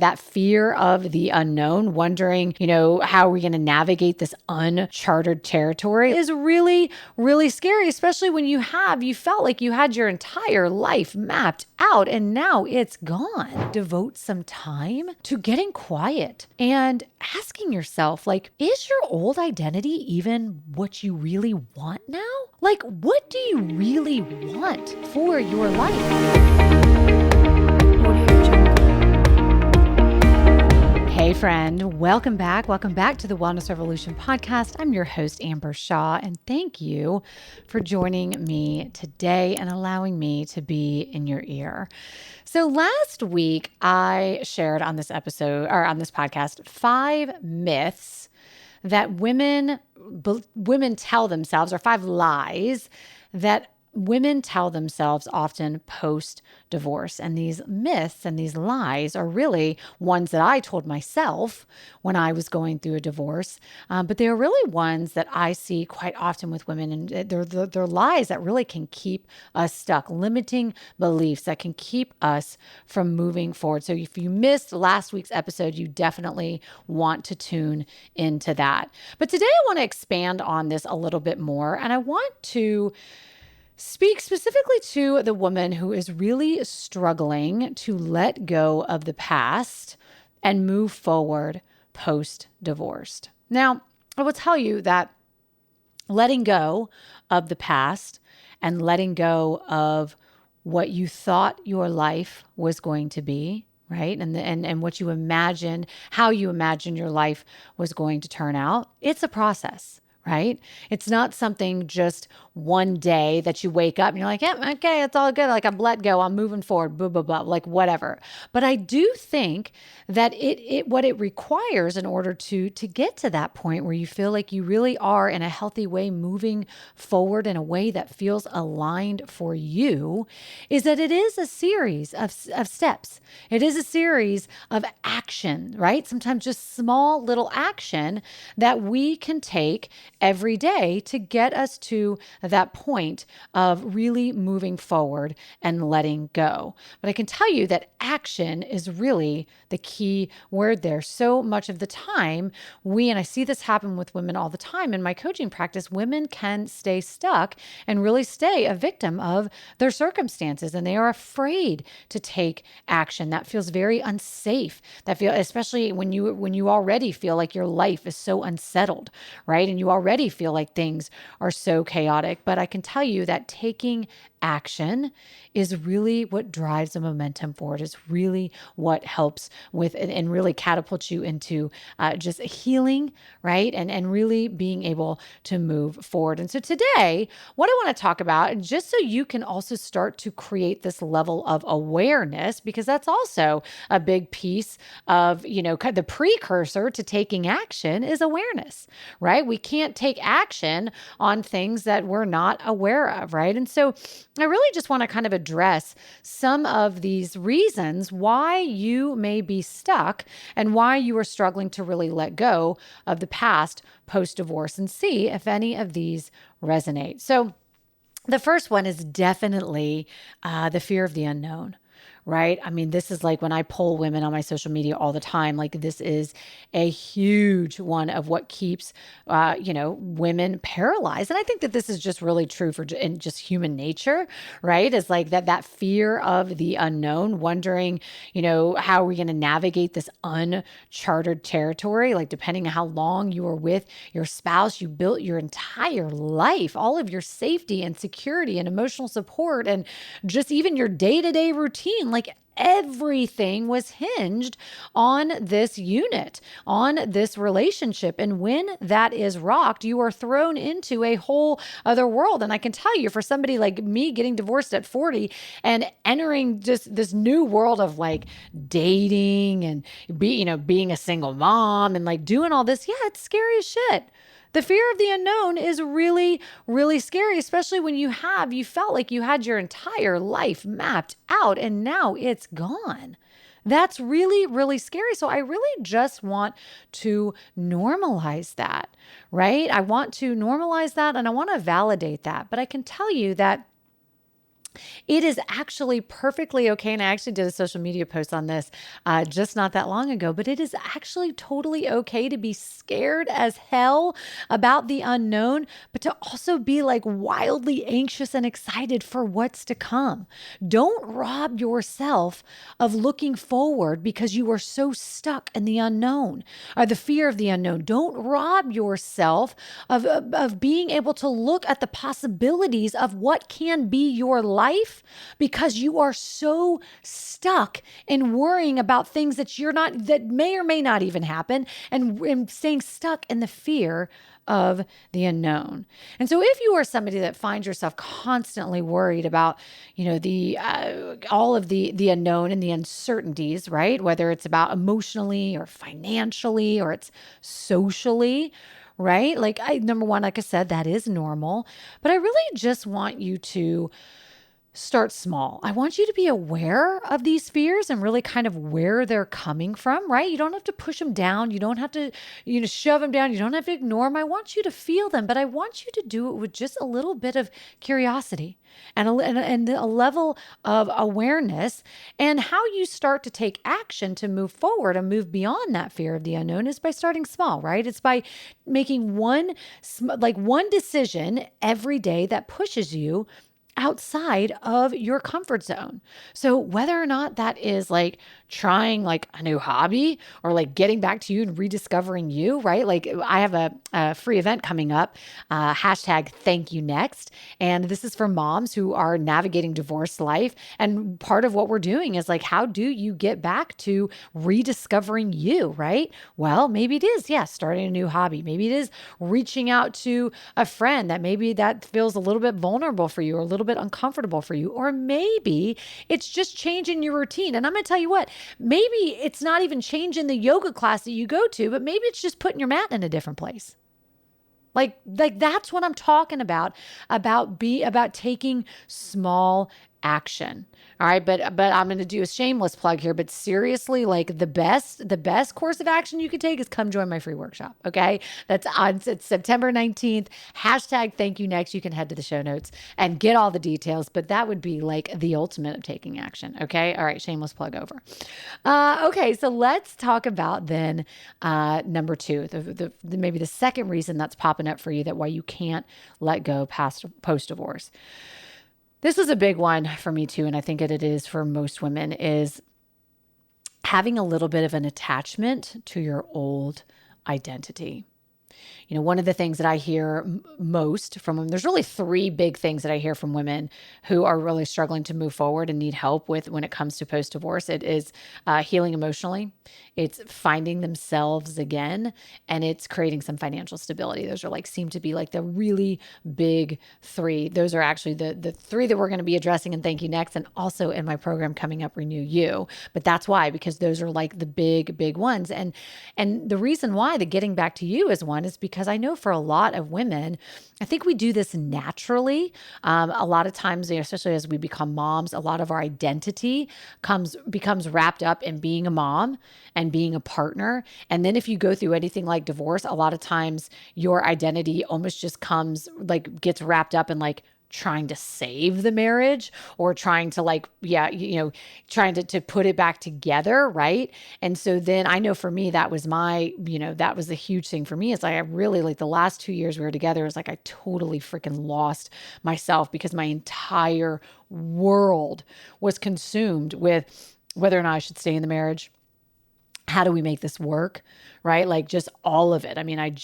That fear of the unknown, wondering, how are we going to navigate this uncharted territory is really, really scary, especially when you felt like you had your entire life mapped out and now it's gone. Devote some time to getting quiet and asking yourself, is your old identity even what you really want now? What do you really want for your life? Hey friend, welcome back. Welcome back to the Wellness Revolution podcast. I'm your host, Amber Shaw, and thank you for joining me today and allowing me to be in your ear. So last week, I shared on this podcast, 5 myths that women tell themselves, or 5 lies that women tell themselves often post-divorce. And these myths and these lies are really ones that I told myself when I was going through a divorce. But they are really ones that I see quite often with women. And they're lies that really can keep us stuck, limiting beliefs that can keep us from moving forward. So if you missed last week's episode, you definitely want to tune into that. But today I want to expand on this a little bit more. And I want to speak specifically to the woman who is really struggling to let go of the past and move forward post-divorced. Now, I will tell you that letting go of the past and letting go of what you thought your life was going to be, right? And what you imagined, how you imagined your life was going to turn out, it's a process. Right? It's not something just one day that you wake up and you're like, yeah, okay, it's all good. I've let go. I'm moving forward, blah, blah, blah, whatever. But I do think that what it requires in order to get to that point where you feel like you really are in a healthy way moving forward in a way that feels aligned for you is that it is a series of steps. It is a series of action, right? Sometimes just small little action that we can take every day to get us to that point of really moving forward and letting go. But I can tell you that action is really the key word there. So much of the time, and I see this happen with women all the time in my coaching practice, women can stay stuck and really stay a victim of their circumstances, and they are afraid to take action. That feels very unsafe. Especially when you already feel like your life is so unsettled, right? And you already feel like things are so chaotic. But I can tell you that taking action is really what drives the momentum forward, is really what helps with and really catapults you into just healing, right? And really being able to move forward. And so today, what I want to talk about, just so you can also start to create this level of awareness, because that's also a big piece of, the precursor to taking action is awareness, right? We can't take action on things that we're not aware of, right? And so I really just want to kind of address some of these reasons why you may be stuck and why you are struggling to really let go of the past post-divorce and see if any of these resonate. So the first one is definitely the fear of the unknown. Right? I mean, this is like when I poll women on my social media all the time, this is a huge one of what keeps, women paralyzed. And I think that this is just really true in just human nature, right? It's like that fear of the unknown, wondering, how are we going to navigate this uncharted territory? Depending on how long you were with your spouse, you built your entire life, all of your safety and security and emotional support, and just even your day-to-day routine, everything was hinged on this unit, on this relationship. And when that is rocked, you are thrown into a whole other world. And I can tell you, for somebody like me getting divorced at 40 and entering just this new world of dating and being a single mom and doing all this, yeah, it's scary as shit. The fear of the unknown is really, really scary, especially when you felt like you had your entire life mapped out and now it's gone. That's really, really scary. So I really just want to normalize that, right? I want to normalize that and I want to validate that. But I can tell you that It is actually perfectly okay. And I actually did a social media post on this just not that long ago, but it is actually totally okay to be scared as hell about the unknown, but to also be like wildly anxious and excited for what's to come. Don't rob yourself of looking forward because you are so stuck in the unknown or the fear of the unknown. Don't rob yourself of being able to look at the possibilities of what can be your life because you are so stuck in worrying about things that may or may not even happen, and staying stuck in the fear of the unknown. And so if you are somebody that finds yourself constantly worried about, the all of the unknown and the uncertainties, right? Whether it's about emotionally or financially or it's socially, right? Number one, like I said, that is normal, but I really just want you to start small. I want you to be aware of these fears and really kind of where they're coming from, right? You don't have to push them down. You don't have to, shove them down. You don't have to ignore them. I want you to feel them, but I want you to do it with just a little bit of curiosity and a level of awareness. And how you start to take action to move forward and move beyond that fear of the unknown is by starting small, right? It's by making one decision every day that pushes you outside of your comfort zone. So whether or not that is like trying like a new hobby or like getting back to you and rediscovering you, right? Like I have a free event coming up, hashtag thank you next. And this is for moms who are navigating divorce life. And part of what we're doing is like, how do you get back to rediscovering you, right? Well, maybe it is, starting a new hobby. Maybe it is reaching out to a friend that feels a little bit vulnerable for you or a little bit uncomfortable for you. Or maybe it's just changing your routine. And I'm going to tell you what, maybe it's not even changing the yoga class that you go to, but maybe it's just putting your mat in a different place. Like that's what I'm talking about taking small action. All right. But I'm going to do a shameless plug here, but seriously, like the best course of action you could take is come join my free workshop. Okay. It's September 19th, hashtag thank you next. You can head to the show notes and get all the details, but that would be like the ultimate of taking action. Okay. All right. Shameless plug over. Okay. So let's talk about then, number two, maybe the second reason that's popping up for you that why you can't let go post divorce. This was a big one for me too, and I think it is for most women, is having a little bit of an attachment to your old identity. One of the things that I hear most from women, there's really three big things that I hear from women who are really struggling to move forward and need help with when it comes to post-divorce. It is healing emotionally, it's finding themselves again, and it's creating some financial stability. Those are seem to be the really big three. Those are actually the three that we're going to be addressing in Thank You Next, and also in my program coming up, Renew You. But that's why, because those are the big ones. And the reason why the getting back to you is one is because I know for a lot of women, I think we do this naturally. A lot of times, especially as we become moms, a lot of our identity becomes wrapped up in being a mom and being a partner. And then if you go through anything like divorce, a lot of times your identity almost just gets wrapped up in trying to save the marriage or trying to trying to put it back together. Right. And so then I know for me, that was that was a huge thing for me. It's I really the last 2 years we were together, it's I totally freaking lost myself because my entire world was consumed with whether or not I should stay in the marriage. How do we make this work? Right? Just all of it. I mean, I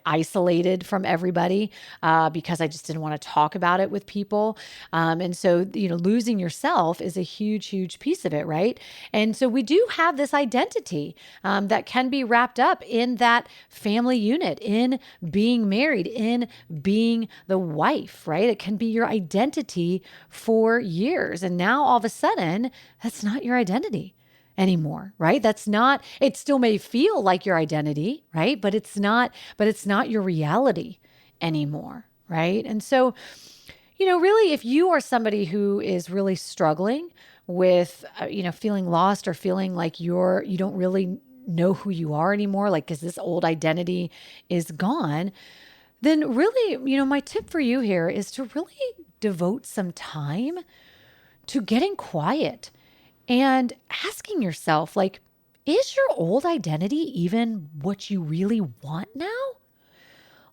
isolated from everybody because I just didn't want to talk about it with people. And so, losing yourself is a huge piece of it. Right. And so we do have this identity that can be wrapped up in that family unit, in being married, in being the wife, right? It can be your identity for years. And now all of a sudden, that's not your identity anymore, right? It still may feel like your identity, right? But it's not your reality anymore, right? And so, really, if you are somebody who is really struggling with, feeling lost or feeling like you don't really know who you are anymore, because this old identity is gone, then really, my tip for you here is to really devote some time to getting quiet and asking yourself, like, is your old identity even what you really want now?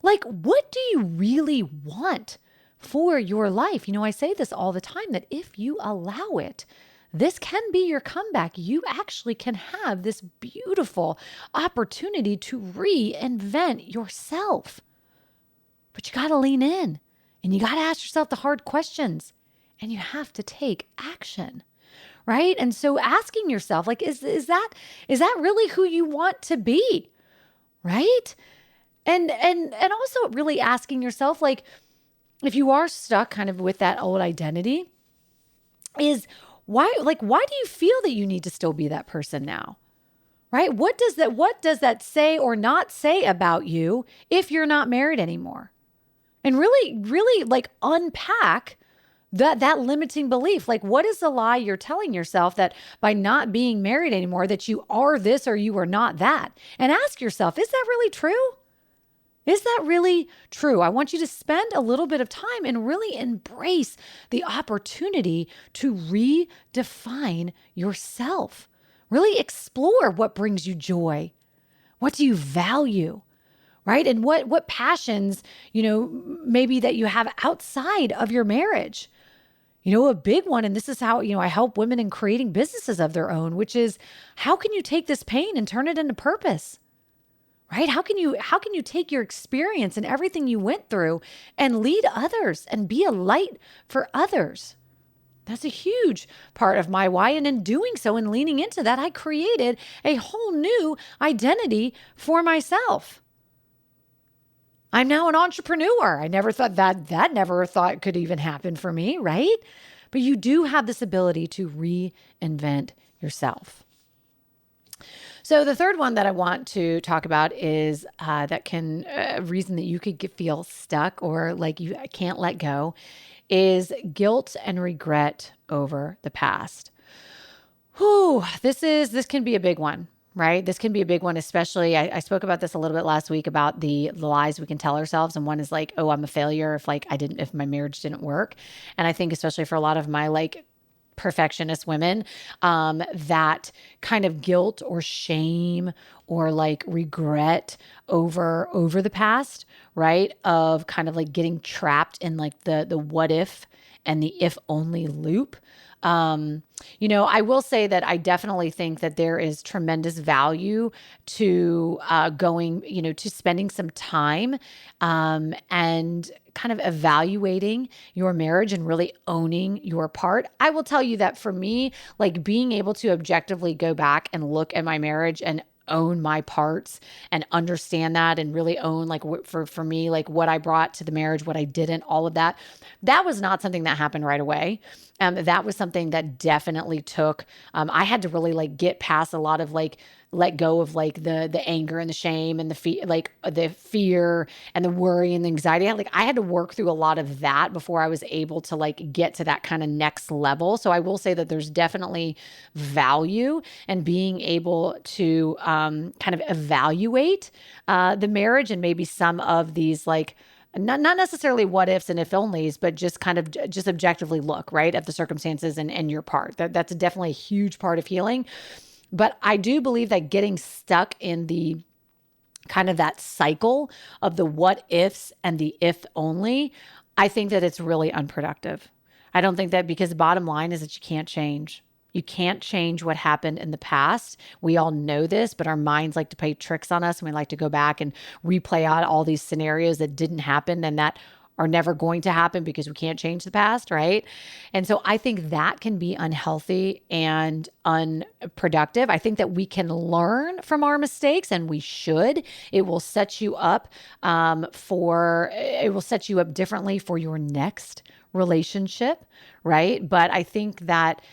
Like, what do you really want for your life? I say this all the time, that if you allow it, this can be your comeback. You actually can have this beautiful opportunity to reinvent yourself. But you got to lean in and you got to ask yourself the hard questions and you have to take action. Right? And so asking yourself, like, is that really who you want to be? Right? And also really asking yourself, like, if you are stuck kind of with that old identity, is why do you feel that you need to still be that person now? Right? What does that say or not say about you if you're not married anymore? And really, really like unpack that limiting belief. Like, what is the lie you're telling yourself that by not being married anymore, that you are this or you are not that? And ask yourself, is that really true? Is that really true? I want you to spend a little bit of time and really embrace the opportunity to redefine yourself. Really explore what brings you joy. What do you value? Right? And what passions, maybe that you have outside of your marriage. A big one, and this is how, I help women in creating businesses of their own, which is, how can you take this pain and turn it into purpose? Right? How can you take your experience and everything you went through and lead others and be a light for others? That's a huge part of my why. And in doing so and leaning into that, I created a whole new identity for myself. I'm now an entrepreneur. I never thought that could even happen for me, right? But you do have this ability to reinvent yourself. So the third one that I want to talk about is reason that you could feel stuck or like you can't let go is guilt and regret over the past. This can be a big one. Right? This can be a big one, especially I spoke about this a little bit last week about the lies we can tell ourselves. And one is like, oh, I'm a failure if my marriage didn't work. And I think especially for a lot of my like perfectionist women, that kind of guilt or shame or like regret over the past, right? Of kind of like getting trapped in like the what if and the if only loop. I will say that I definitely think that there is tremendous value to going, to spending some time and kind of evaluating your marriage and really owning your part. I will tell you that for me, like being able to objectively go back and look at my marriage and own my parts and understand that and really own like for me, like what I brought to the marriage, what I didn't, all of that. That was not something that happened right away. That was something that definitely took, I had to really like get past a lot of like, let go of like the anger and the shame and the fear and the worry and the anxiety. I had to work through a lot of that before I was able to like get to that kind of next level. So I will say that there's definitely value in being able to kind of evaluate the marriage and maybe some of these like not necessarily what ifs and if onlys, but just kind of just objectively look right at the circumstances and your part. That's definitely a huge part of healing. But I do believe that getting stuck in the kind of that cycle of the what ifs and the if only, I think that it's really unproductive. I don't think that, because the bottom line is that you can't change. You can't change what happened in the past. We all know this, but our minds like to play tricks on us. And we like to go back and replay out all these scenarios that didn't happen and that are never going to happen because we can't change the past, right? And so I think that can be unhealthy and unproductive. I think that we can learn from our mistakes, and we should. It will set you up differently for your next relationship, right? But I think that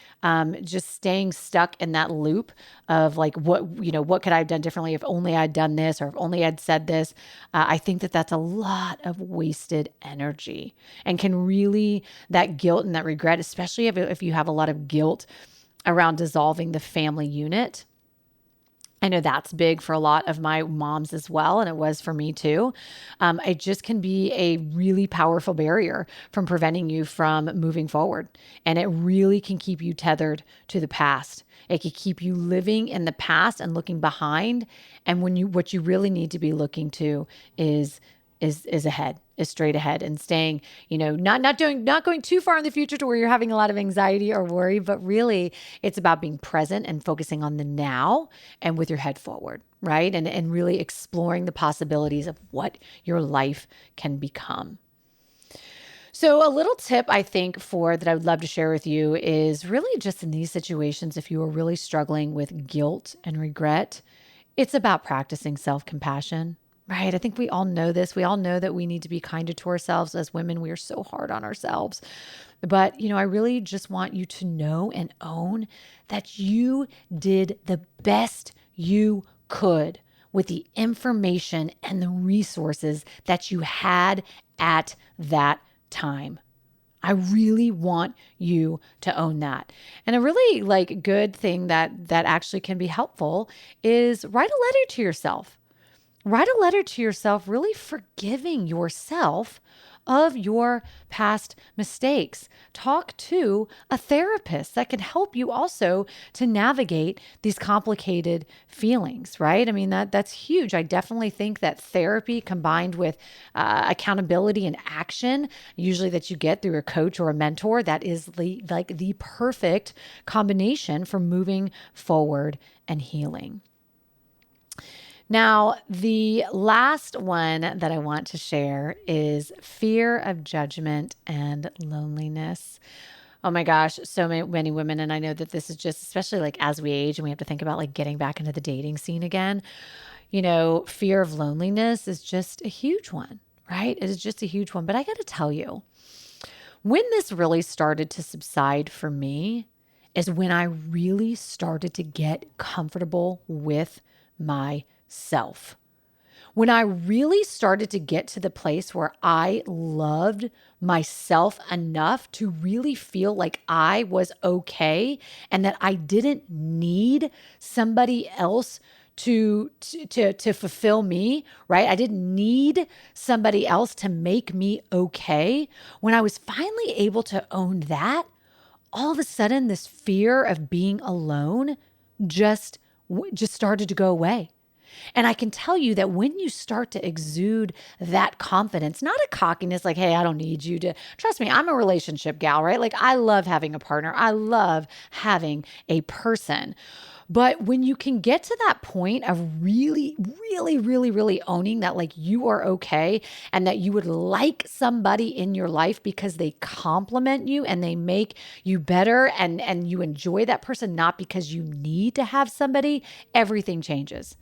just staying stuck in that loop of like, what could I have done differently if only I'd done this, or if only I'd said this, I think that that's a lot of wasted energy and can really, that guilt and that regret, especially if you have a lot of guilt around dissolving the family unit, I know that's big for a lot of my moms as well, and it was for me too. It just can be a really powerful barrier from preventing you from moving forward. And it really can keep you tethered to the past. It can keep you living in the past and looking behind. And what you really need to be looking to is ahead, is straight ahead and staying, not going too far in the future to where you're having a lot of anxiety or worry, but really it's about being present and focusing on the now and with your head forward, right? And really exploring the possibilities of what your life can become. So a little tip I think that I would love to share with you is really just in these situations, if you are really struggling with guilt and regret, it's about practicing self-compassion. Right. I think we all know this. We all know that we need to be kinder to ourselves as women. We are so hard on ourselves. But, I really just want you to know and own that you did the best you could with the information and the resources that you had at that time. I really want you to own that. And a really good thing that actually can be helpful is write a letter to yourself. Write a letter to yourself, really forgiving yourself of your past mistakes. Talk to a therapist that can help you also to navigate these complicated feelings, right? I mean, that's huge. I definitely think that therapy combined with accountability and action, usually that you get through a coach or a mentor, that is the perfect combination for moving forward and healing. Now, the last one that I want to share is fear of judgment and loneliness. Oh my gosh, so many women, and I know that this is just, especially as we age and we have to think about getting back into the dating scene again, fear of loneliness is just a huge one, right? It is just a huge one. But I got to tell you, when this really started to subside for me is when I really started to get comfortable with myself. When I really started to get to the place where I loved myself enough to really feel like I was okay and that I didn't need somebody else to fulfill me, right? I didn't need somebody else to make me okay. When I was finally able to own that, all of a sudden this fear of being alone just started to go away. And I can tell you that when you start to exude that confidence, not a cockiness hey, I don't need you to, trust me, I'm a relationship gal, right? I love having a partner. I love having a person. But when you can get to that point of really, really, really, really owning that you are okay and that you would like somebody in your life because they compliment you and they make you better and you enjoy that person, not because you need to have somebody, everything changes.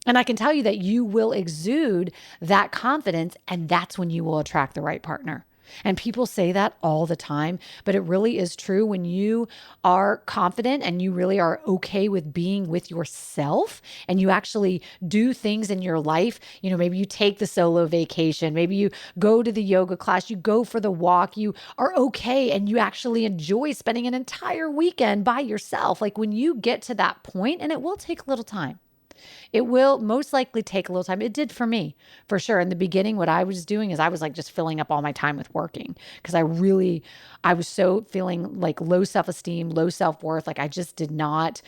And I can tell you that you will exude that confidence, and that's when you will attract the right partner. And people say that all the time, but it really is true. When you are confident and you really are okay with being with yourself and you actually do things in your life, maybe you take the solo vacation, maybe you go to the yoga class, you go for the walk, you are okay and you actually enjoy spending an entire weekend by yourself. When you get to that point, and it will take a little time. It will most likely take a little time. It did for me, for sure. In the beginning, what I was doing is I was just filling up all my time with working because I was so feeling low self-esteem, low self-worth. I did not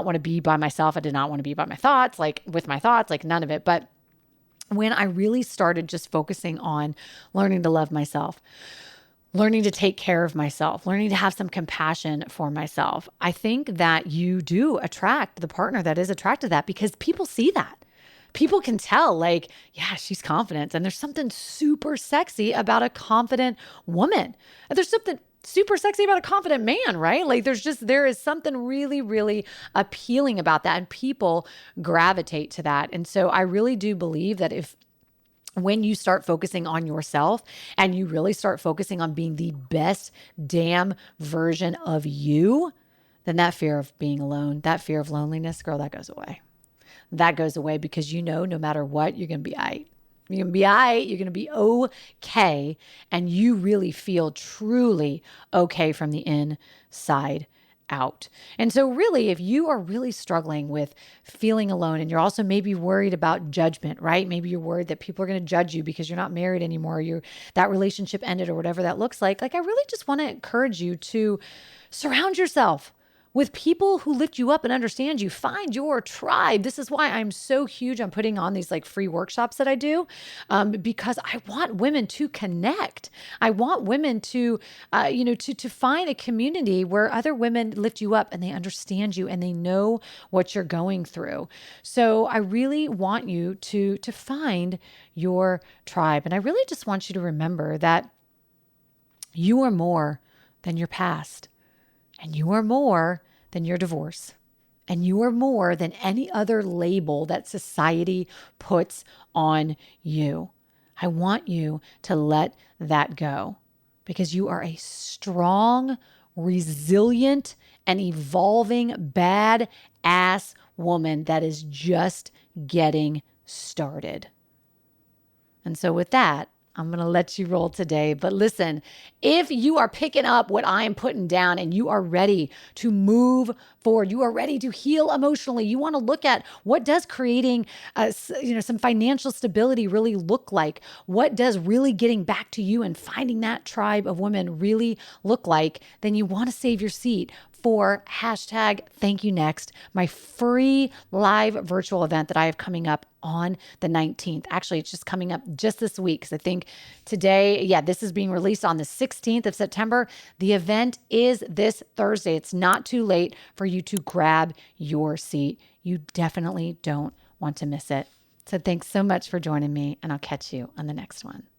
want to be by myself. I did not want to be by my thoughts, with my thoughts, none of it. But when I really started just focusing on learning to love myself, learning to take care of myself, learning to have some compassion for myself, I think that you do attract the partner that is attracted to that because people see that. People can tell yeah, she's confident. And there's something super sexy about a confident woman. And there's something super sexy about a confident man, right? There is something really, really appealing about that. And people gravitate to that. And so I really do believe that when you start focusing on yourself and you really start focusing on being the best damn version of you, then that fear of being alone, that fear of loneliness, girl, that goes away. That goes away because no matter what, you're going to be all right. You're going to be all right. You're going to be okay. And you really feel truly okay from the inside out. And so really, if you are really struggling with feeling alone and you're also maybe worried about judgment, right? Maybe you're worried that people are going to judge you because you're not married anymore, that relationship ended or whatever that looks like I really just want to encourage you to surround yourself with people who lift you up and understand you. Find your tribe. This is why I'm so huge on putting on these like free workshops that I do, because I want women to connect. I want women to, to find a community where other women lift you up and they understand you and they know what you're going through. So I really want you to find your tribe. And I really just want you to remember that you are more than your past. And you are more than your divorce. And you are more than any other label that society puts on you. I want you to let that go because you are a strong, resilient, and evolving badass woman that is just getting started. And so with that, I'm going to let you roll today. But listen, if you are picking up what I am putting down and you are ready to move forward, you are ready to heal emotionally, you want to look at what does creating some financial stability really look like? What does really getting back to you and finding that tribe of women really look like? Then you want to save your seat for #ThankYouNext, my free live virtual event that I have coming up on the 19th. Actually, it's just coming up just this week. So I think today, this is being released on the 16th of September. The event is this Thursday. It's not too late for you to grab your seat. You definitely don't want to miss it. So thanks so much for joining me, and I'll catch you on the next one.